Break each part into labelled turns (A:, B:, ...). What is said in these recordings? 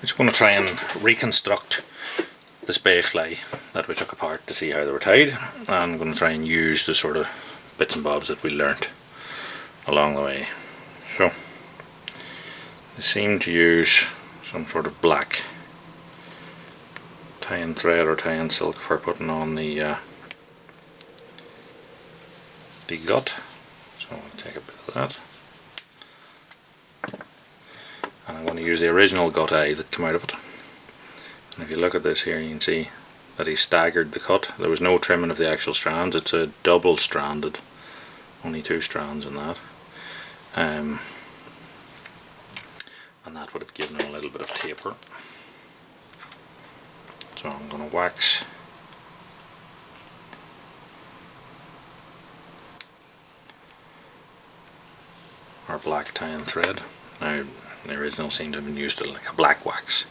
A: Just going to try and reconstruct the Spey fly that we took apart to see how they were tied, and I'm going to try and use the sort of bits and bobs that we learnt along the way. So they seem to use some sort of black tie-in thread or tie-in silk for putting on the gut. So I'll take a bit of that. And I'm going to use the original gut eye that came out of it. And if you look at this here, you can see that he staggered the cut. There was no trimming of the actual strands. It's a double stranded, only 2 strands in that. And that would have given him a little bit of taper. So I'm going to wax our black tie-in thread. Now the original seemed to have been used like a black wax.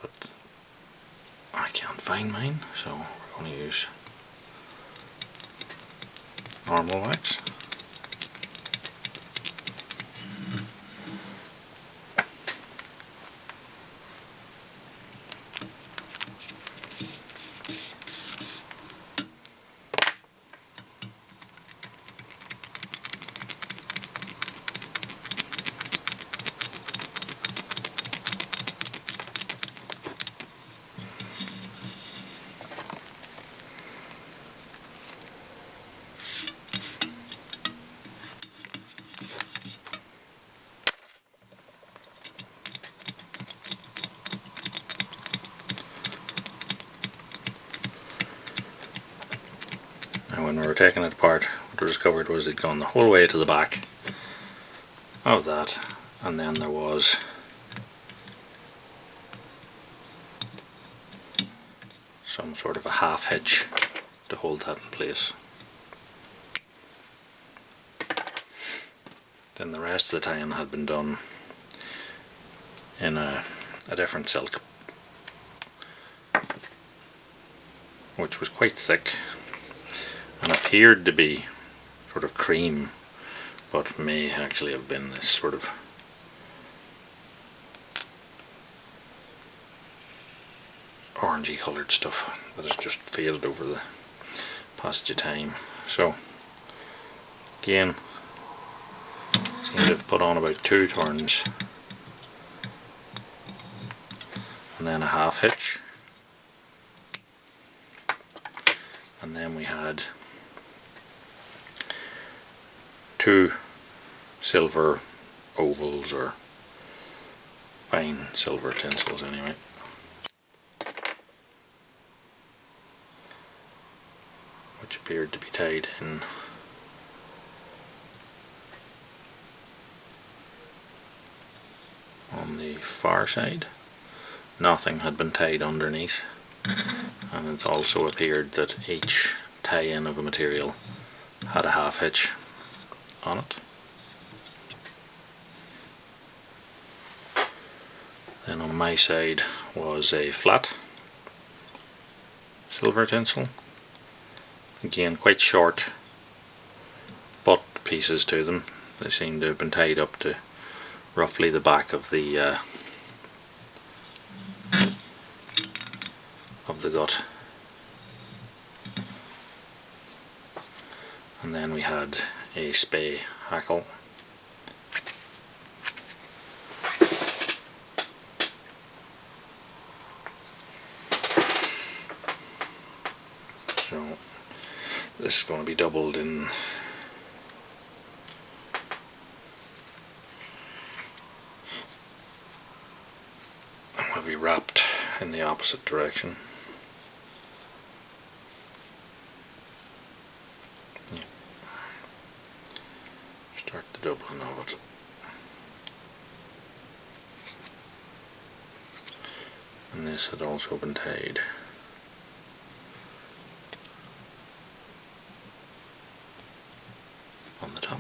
A: But I can't find mine, so we're going to use normal wax. Now when we were taking it apart, what we discovered was it'd gone the whole way to the back of that, and then there was some sort of a half hitch to hold that in place. Then the rest of the tie-in had been done in a different silk, which was quite thick and appeared to be sort of cream, but may actually have been this sort of orangey coloured stuff that has just faded over the passage of time. So again, seem to have put on about 2 turns and then a half hitch, and then we had 2 silver ovals, or fine silver tinsels anyway, which appeared to be tied in on the far side. Nothing had been tied underneath, and it also appeared that each tie-in of the material had a half hitch on it. Then on my side was a flat silver tinsel, again quite short butt pieces to them. They seem to have been tied up to roughly the back of the gut. And then we had a Spey hackle. So this is going to be doubled in and will be wrapped in the opposite direction. Start the doubling of it. And this had also been tied on the top.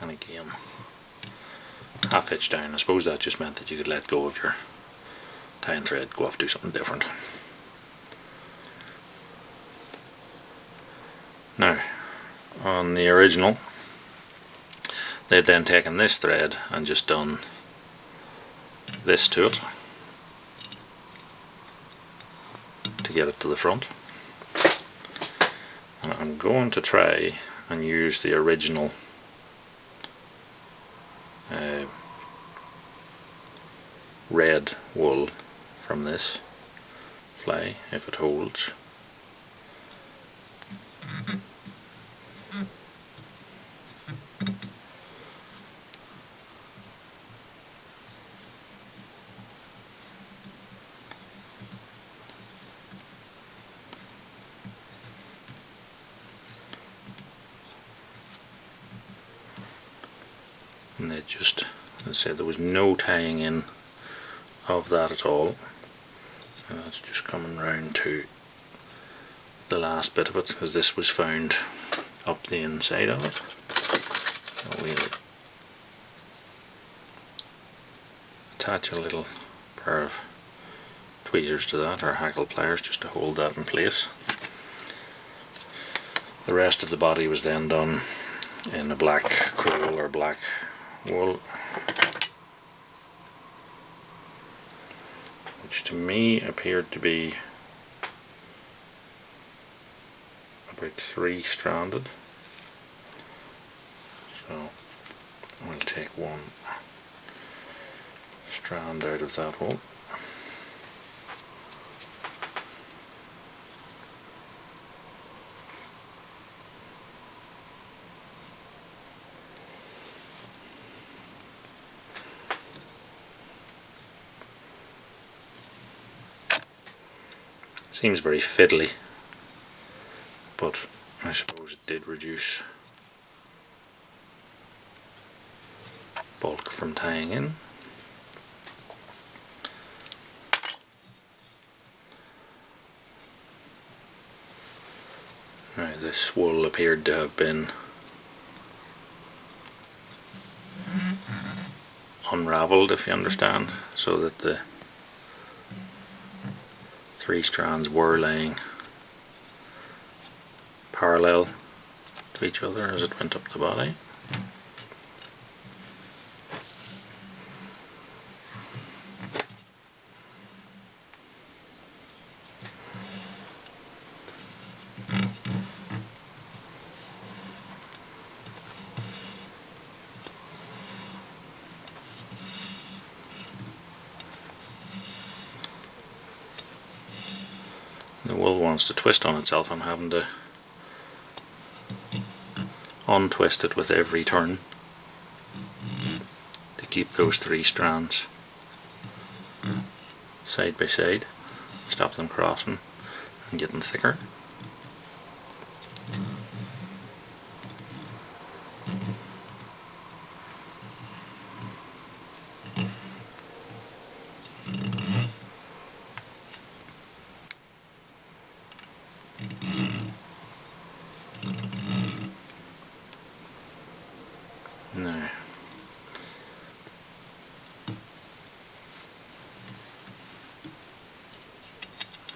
A: And again, half hitch down. I suppose that just meant that you could let go of your tying thread, go off do something different. Now, on the original, they'd then taken this thread and just done this to it to get it to the front. And I'm going to try and use the original red wool from this fly, if it holds. And they just, as I said, there was no tying in of that at all. And that's just coming round to the last bit of it, because this was found up the inside of it. So we'll attach a little pair of tweezers to that, or hackle pliers, just to hold that in place. The rest of the body was then done in a black crewel or black wool, which to me appeared to be about 3-stranded. So I'll take one strand out of that wool. Seems very fiddly, but I suppose it did reduce bulk from tying in. Now this wool appeared to have been unravelled, if you understand, so that the 3 strands were laying parallel to each other as it went up the body. The wool wants to twist on itself. I'm having to untwist it with every turn to keep those 3 strands side by side, stop them crossing and getting thicker. Now,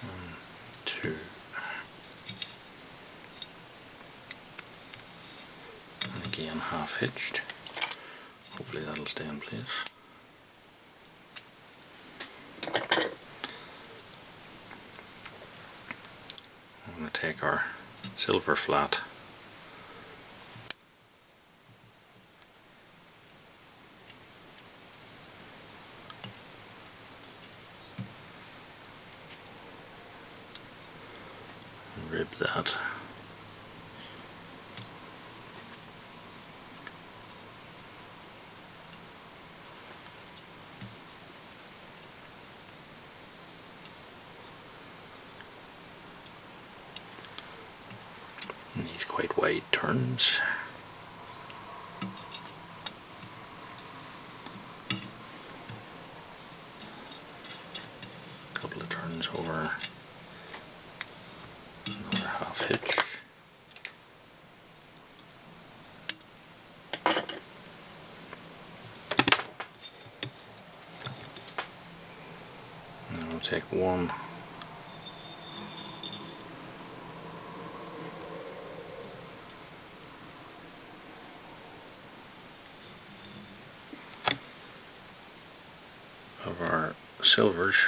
A: 1, 2, and again half hitched. Hopefully that'll stay in place. I'm going to take our silver flat and rib that. And these quite wide turns. A couple of turns over another half hitch. take one of our silvers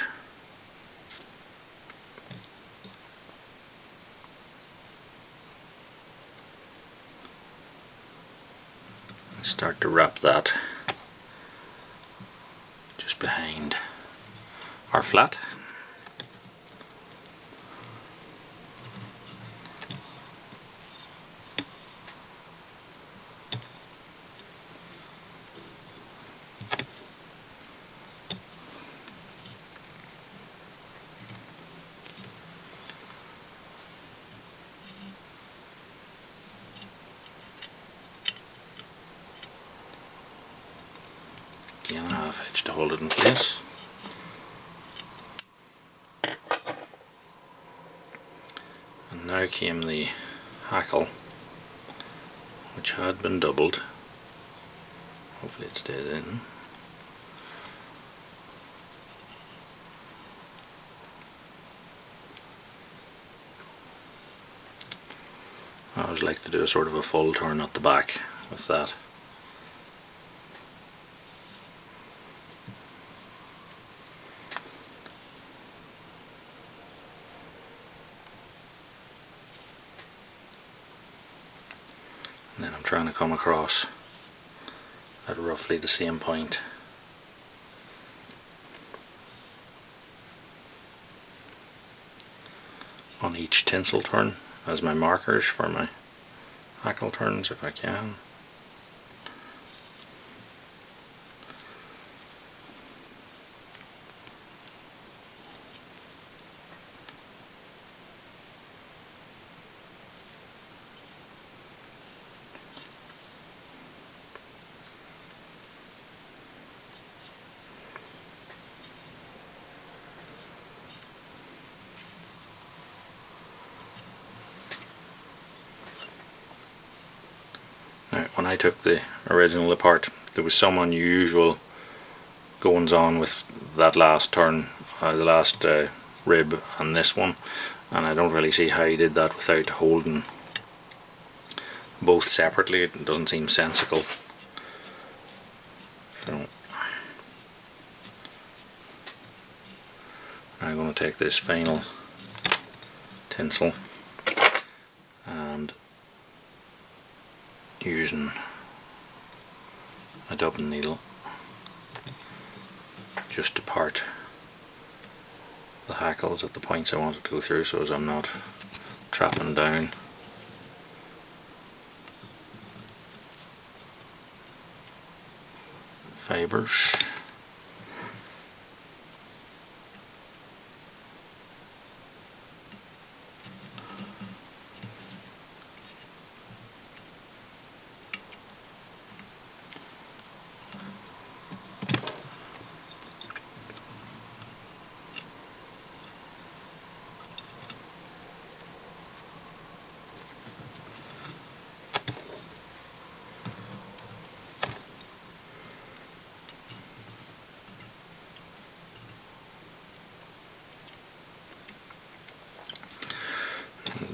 A: and start to wrap that just behind our flat. Again, a half edge to hold it in place. And now came the hackle, which had been doubled. Hopefully it stayed in. I always like to do a sort of a full turn at the back with that. And then I'm trying to come across at roughly the same point on each tinsel turn as my markers for my hackle turns if I can. Now, when I took the original apart, there was some unusual goings on with that last turn, the last rib and this one, and I don't really see how he did that without holding both separately. It doesn't seem sensible. So I'm going to take this final tinsel and using a dubbing needle just to part the hackles at the points I want it to go through, so as I'm not trapping down fibres.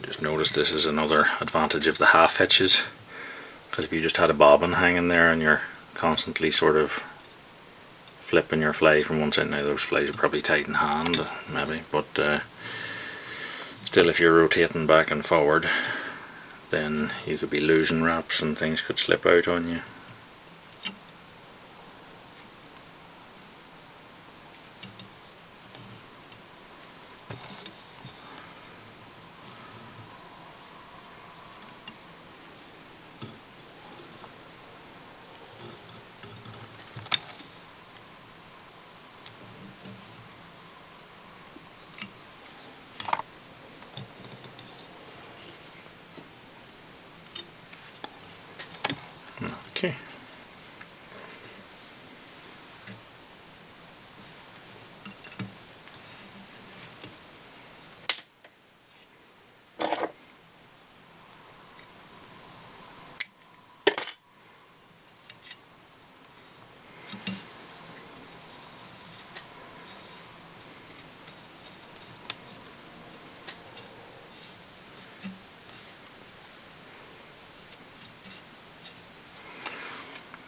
A: Just notice this is another advantage of the half hitches, because if you just had a bobbin hanging there and you're constantly sort of flipping your fly from one side, now those flies are probably tight in hand maybe, but still if you're rotating back and forward then you could be losing wraps and things could slip out on you. Okay.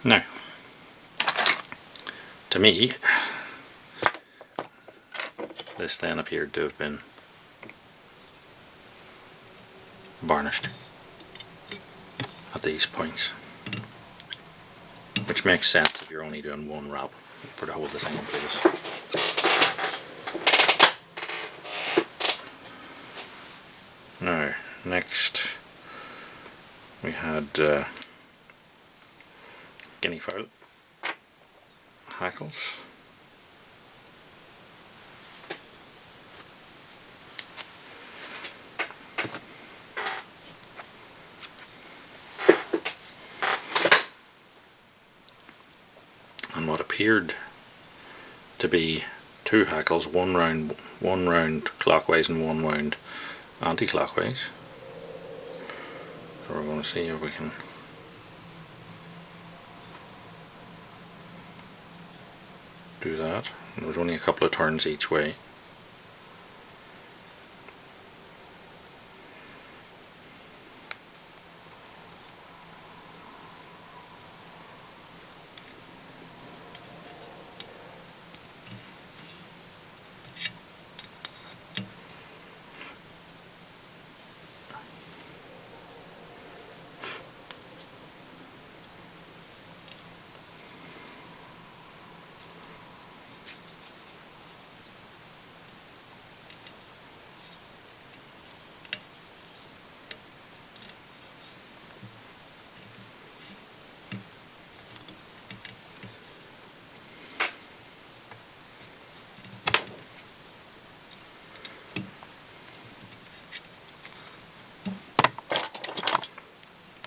A: Now, to me, this then appeared to have been varnished at these points, which makes sense if you're only doing one wrap for to hold the thing in place. Now, next we had guinea fowl hackles. And what appeared to be two hackles, one round clockwise and one round anti-clockwise. So we're going to see if we can do that. And there's only a couple of turns each way.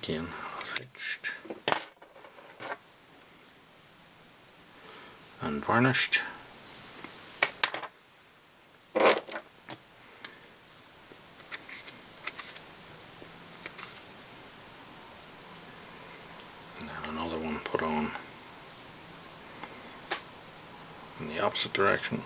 A: Again, half-edged and varnished. And then another one put on in the opposite direction.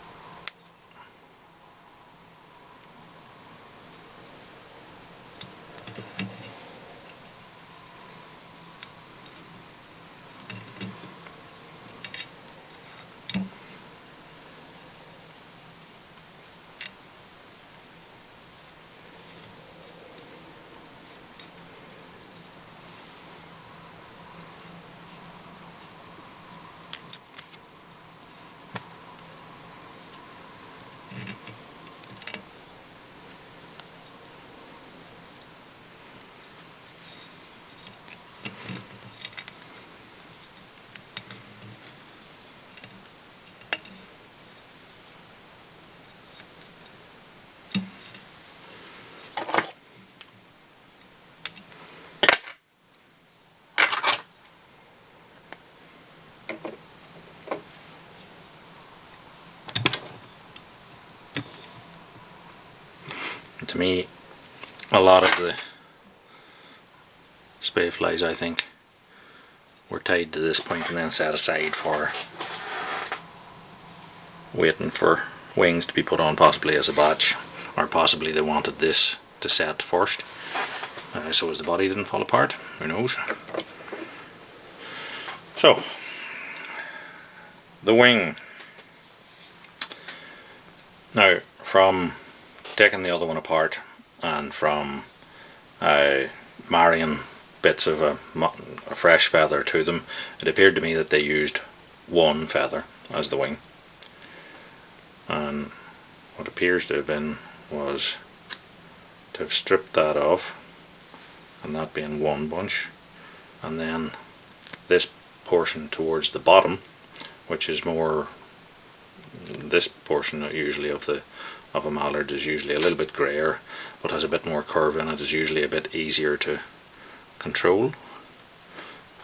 A: To me, a lot of the Spey flies, I think, were tied to this point and then set aside for waiting for wings to be put on, possibly as a batch, or possibly they wanted this to set first so as the body didn't fall apart, who knows. So, the wing. Now, from taking the other one apart and from marrying bits of a fresh feather to them, it appeared to me that they used one feather as the wing, and what appears to have been was to have stripped that off, and that being one bunch, and then this portion towards the bottom, which is more, this portion usually of a mallard is usually a little bit grayer but has a bit more curve in it, is usually a bit easier to control,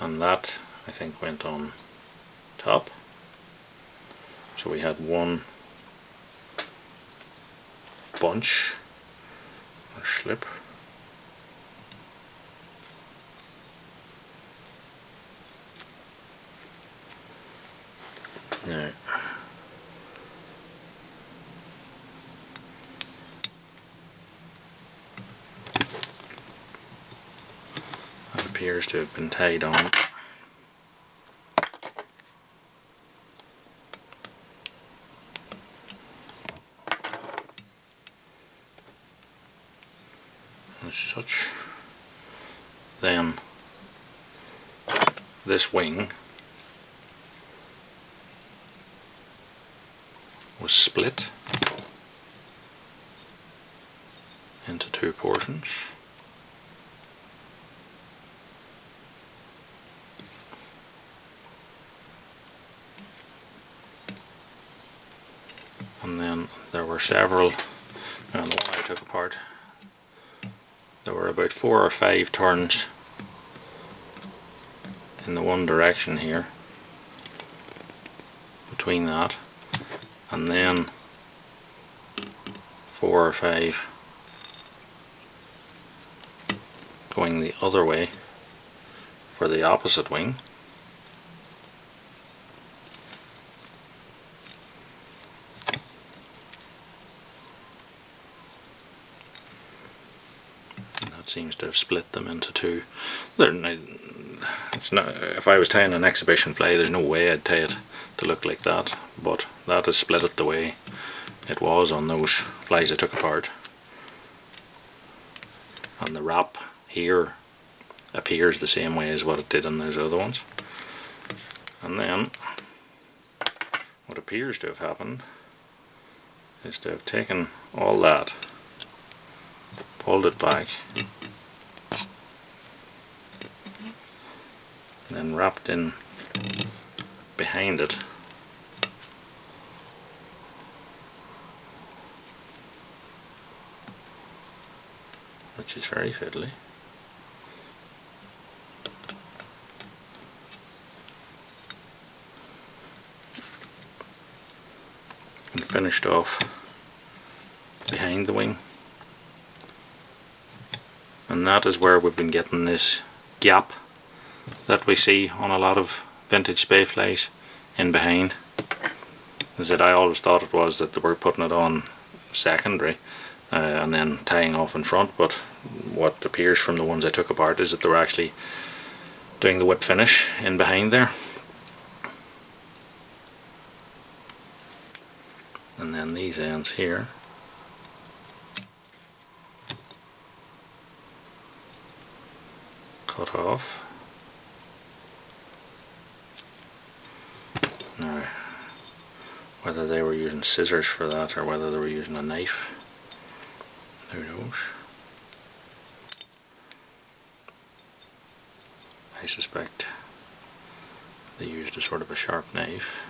A: and that I think went on top. So we had one bunch or slip. Now, that appears to have been tied on as such. Then this wing was split into two portions. And then there were several, and the one I took apart, there were about 4 or 5 turns in the one direction here between that, and then 4 or 5 going the other way for the opposite wing. Seems to have split them into two. It's not, if I was tying an exhibition fly, there's no way I'd tie it to look like that, but that has split it the way it was on those flies I took apart. And the wrap here appears the same way as what it did on those other ones. And then what appears to have happened is to have taken all that, pulled it back, and then wrapped in behind it which is very fiddly. And finished off behind the wing. And that is where we've been getting this gap that we see on a lot of vintage Spey flies in behind. Is that I always thought it was that they were putting it on secondary and then tying off in front, but what appears from the ones I took apart is that they were actually doing the whip finish in behind there. And then these ends here cut off. Now, whether they were using scissors for that or whether they were using a knife, who knows. I suspect they used a sort of a sharp knife.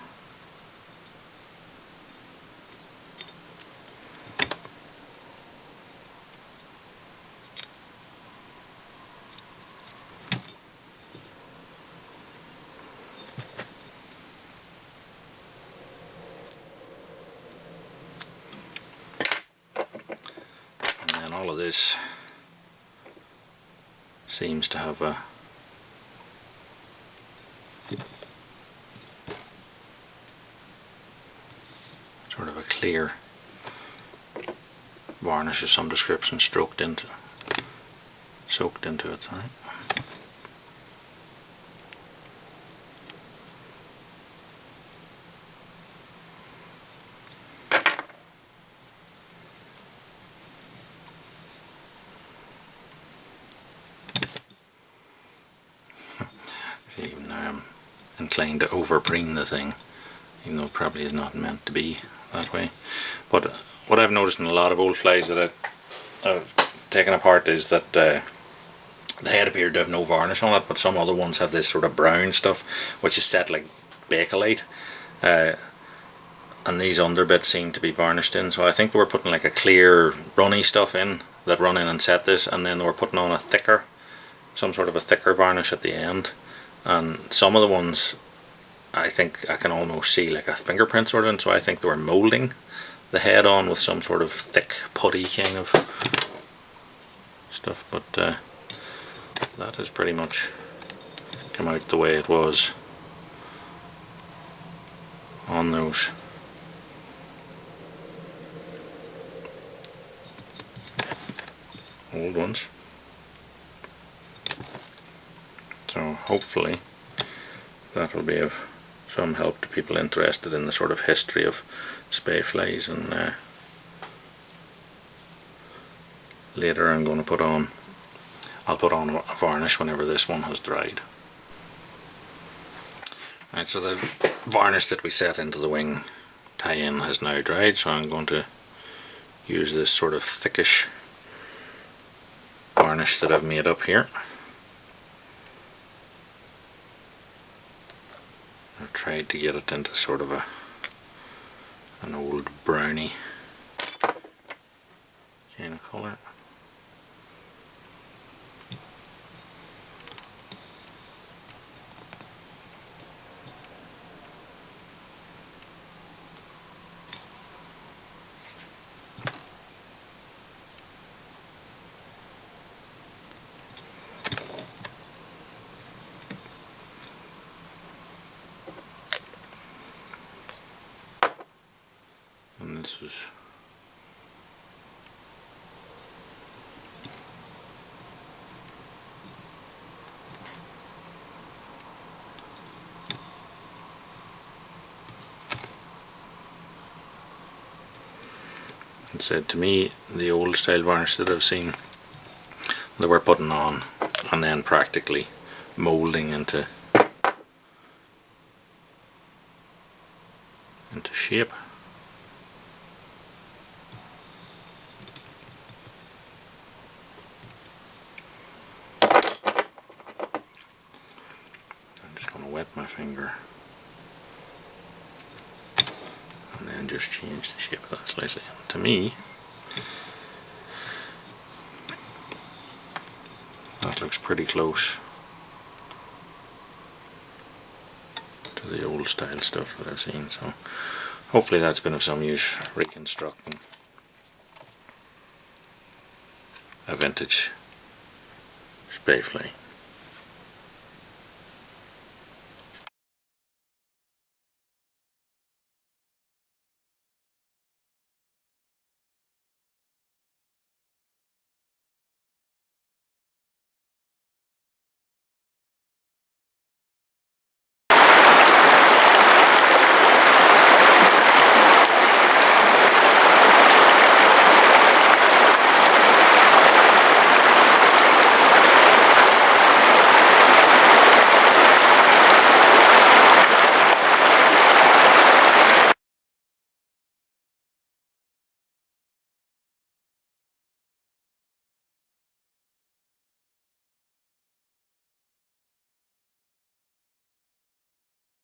A: All of this seems to have a sort of a clear varnish of some description soaked into it. Right? Even now I'm inclined to over-preen the thing, even though it probably is not meant to be that way. But what I've noticed in a lot of old flies that I've taken apart is that the head appeared to have no varnish on it, but some other ones have this sort of brown stuff which is set like Bakelite, and these underbits seem to be varnished in, so I think they were putting like a clear runny stuff in that run in and set this, and then they were putting on some sort of a thicker varnish at the end. And some of the ones I think I can almost see like a fingerprint sort of in, so I think they were moulding the head on with some sort of thick putty kind of stuff, but that has pretty much come out the way it was on those. Old ones. So hopefully that will be of some help to people interested in the sort of history of Spey flies and later I'm going to put on, I'll put on a varnish whenever this one has dried. Right, so the varnish that we set into the wing tie-in has now dried, so I'm going to use this sort of thickish varnish that I've made up here. I've tried to get it into sort of an old browny kind of colour. And this is it said to me the old style varnish that I've seen that we're putting on and then practically moulding into shape. I'm just going to wet my finger and then just change the shape of that slightly. To me, that looks pretty close to the old style stuff that I've seen, so hopefully that's been of some use reconstructing a vintage Spey fly.